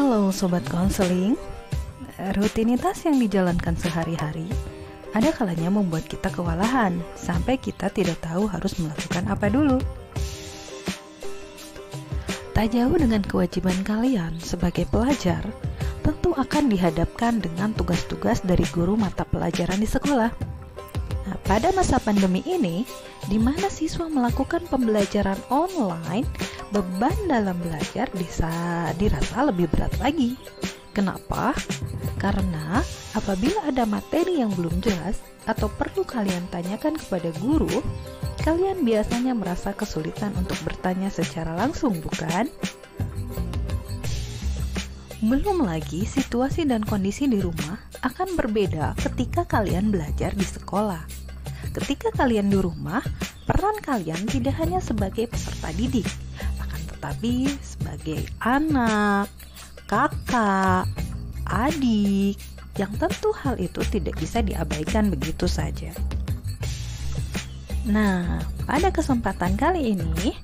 Halo Sobat Konseling, rutinitas yang dijalankan sehari-hari ada kalanya membuat kita kewalahan sampai kita tidak tahu harus melakukan apa dulu. Tak jauh dengan kewajiban kalian sebagai pelajar, tentu akan dihadapkan dengan tugas-tugas dari guru mata pelajaran di sekolah. Nah, pada masa pandemi ini, di mana siswa melakukan pembelajaran online, beban dalam belajar dirasa lebih berat lagi. Kenapa? Karena apabila ada materi yang belum jelas atau perlu kalian tanyakan kepada guru, kalian biasanya merasa kesulitan untuk bertanya secara langsung, bukan? Belum lagi situasi dan kondisi di rumah akan berbeda ketika kalian belajar di sekolah. Ketika kalian di rumah, peran kalian tidak hanya sebagai peserta didik, akan tetapi sebagai anak, kakak, adik, yang tentu hal itu tidak bisa diabaikan begitu saja. Nah, pada kesempatan kali ini,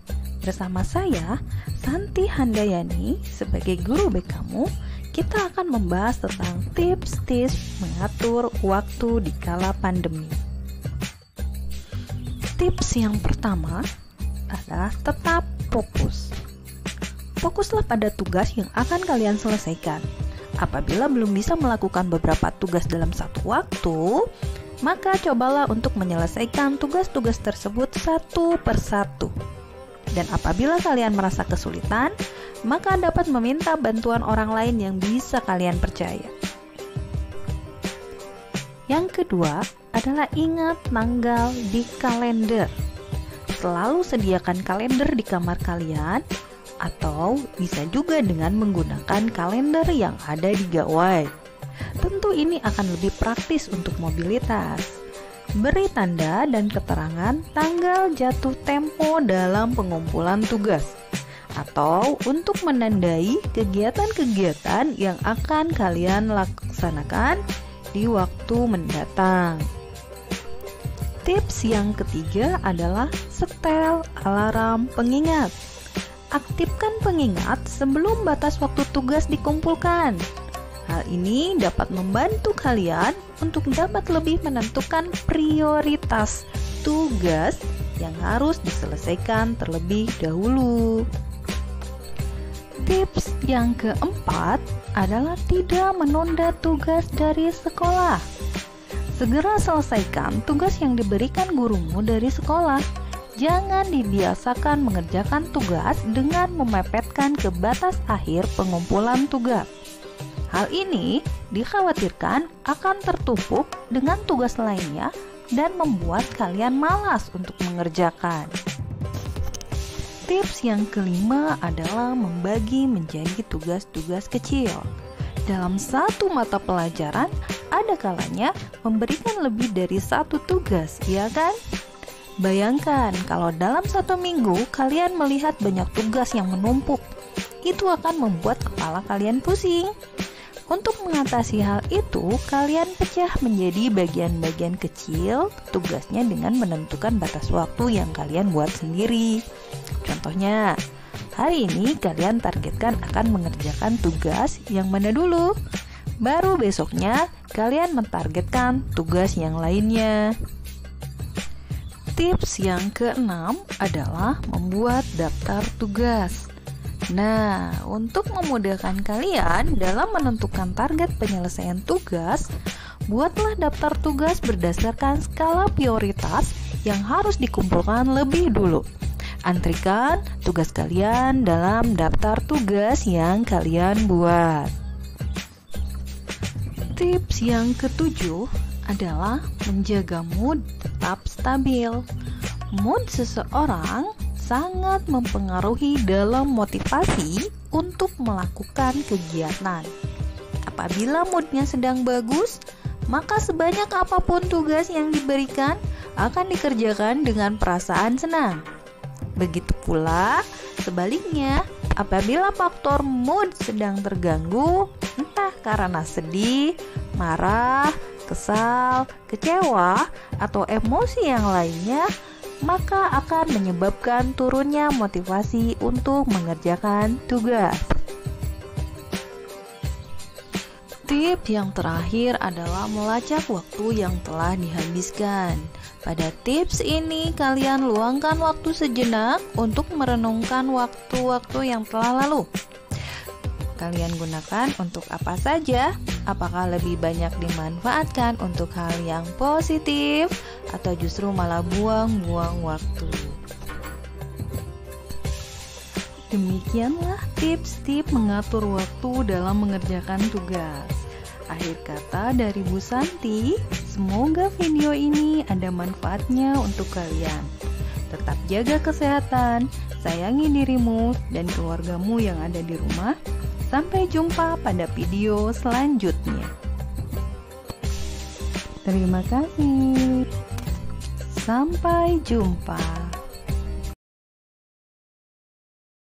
bersama saya, Santi Handayani, sebagai guru BK-mu, kita akan membahas tentang tips-tips mengatur waktu di kala pandemi. Tips yang pertama adalah tetap fokus. Fokuslah pada tugas yang akan kalian selesaikan. Apabila belum bisa melakukan beberapa tugas dalam satu waktu, maka cobalah untuk menyelesaikan tugas-tugas tersebut satu persatu. Dan apabila kalian merasa kesulitan, maka dapat meminta bantuan orang lain yang bisa kalian percaya. Yang kedua adalah ingat tanggal di kalender. Selalu sediakan kalender di kamar kalian, atau bisa juga dengan menggunakan kalender yang ada di gawai. Tentu ini akan lebih praktis untuk mobilitas. Beri tanda dan keterangan tanggal jatuh tempo dalam pengumpulan tugas, atau untuk menandai kegiatan-kegiatan yang akan kalian laksanakan di waktu mendatang. Tips yang ketiga adalah setel alarm pengingat. Aktifkan pengingat sebelum batas waktu tugas dikumpulkan. Hal ini dapat membantu kalian untuk dapat lebih menentukan prioritas tugas yang harus diselesaikan terlebih dahulu. Tips yang keempat adalah tidak menunda tugas dari sekolah. Segera selesaikan tugas yang diberikan gurumu dari sekolah. Jangan dibiasakan mengerjakan tugas dengan memepetkan ke batas akhir pengumpulan tugas. Hal ini dikhawatirkan akan tertumpuk dengan tugas lainnya dan membuat kalian malas untuk mengerjakan. Tips yang kelima adalah membagi menjadi tugas-tugas kecil. Dalam satu mata pelajaran, ada kalanya memberikan lebih dari satu tugas, ya kan? Bayangkan kalau dalam satu minggu kalian melihat banyak tugas yang menumpuk, itu akan membuat kepala kalian pusing. Untuk mengatasi hal itu, kalian pecah menjadi bagian-bagian kecil tugasnya dengan menentukan batas waktu yang kalian buat sendiri. Contohnya, hari ini kalian targetkan akan mengerjakan tugas yang mana dulu. Baru besoknya kalian mentargetkan tugas yang lainnya. Tips yang keenam adalah membuat daftar tugas. Nah, untuk memudahkan kalian dalam menentukan target penyelesaian tugas, buatlah daftar tugas berdasarkan skala prioritas yang harus dikumpulkan lebih dulu. Antrikan tugas kalian dalam daftar tugas yang kalian buat. Tips yang ketujuh adalah menjaga mood tetap stabil. Mood seseorang sangat mempengaruhi dalam motivasi untuk melakukan kegiatan. Apabila moodnya sedang bagus, maka sebanyak apapun tugas yang diberikan akan dikerjakan dengan perasaan senang. Begitu pula sebaliknya, apabila faktor mood sedang terganggu, entah karena sedih, marah, kesal, kecewa, atau emosi yang lainnya, maka akan menyebabkan turunnya motivasi untuk mengerjakan tugas. Tips yang terakhir adalah melacak waktu yang telah dihabiskan. Pada tips ini, kalian luangkan waktu sejenak untuk merenungkan waktu-waktu yang telah lalu. Kalian gunakan untuk apa saja? Apakah lebih banyak dimanfaatkan untuk hal yang positif atau justru malah buang-buang waktu? Demikianlah tips-tips mengatur waktu dalam mengerjakan tugas. Akhir kata dari Bu Santi, semoga video ini ada manfaatnya untuk kalian. Tetap jaga kesehatan, sayangi dirimu dan keluargamu yang ada di rumah. Sampai jumpa pada video selanjutnya. Terima kasih. Sampai jumpa.